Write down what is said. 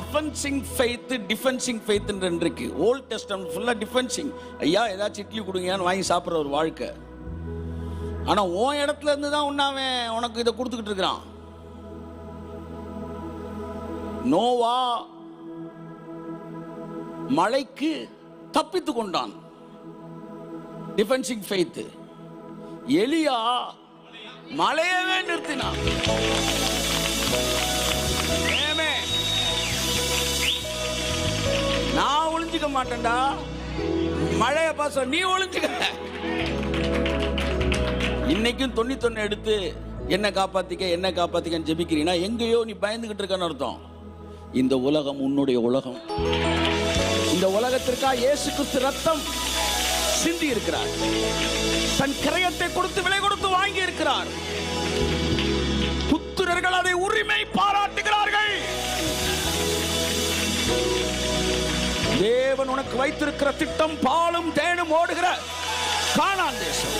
அஃபென்சிங் faith, defencing ஃபெய்த்ன்ற இருக்கு. Volt testament ஃபுல்லா defencing. ஐயா ஏதாச்சும் இட்லி கொடுங்கன்னு வாங்கி சாப்பிட்ற ஒரு வாழ்க்கை. ஆனா உன் இடத்துல இருந்து தான் உண்ணாவன் உனக்கு இதை கொடுத்துக்கிட்டு இருக்கிறான். நோவா மழைக்கு தப்பித்து கொண்டான், டிஃபென்சிங் ஃபெய்த். எலியா மழையவே நிறுத்தினான். நான் ஒளிஞ்சுக்க மாட்டேன்டா, மழைய பாச நீ ஒளிஞ்சுக்க. இன்னைக்கும் 91 எடுத்து என்ன காப்பாத்திக்கன்னு ஜெபிக்கிறீங்கன்னா எங்கேயோ நீ பயந்துகிட்டு இருக்கன்னு அர்த்தம். இந்த உலகம் உன்னுடைய உலகம். இந்த உலகத்திற்காக இயேசு கிறிஸ்து ரத்தம் சிந்தி இருக்கிறார். தன் கிரயத்தை கொடுத்து விலை கொடுத்து வாங்கி இருக்கிறார். புத்திரர்கள் அதை உரிமை பாராட்டுகிறார்கள். தேவன் உனக்கு வைத்திருக்கிற திட்டம் பாலும் தேனும் ஓடுகிற கானான் தேசம்.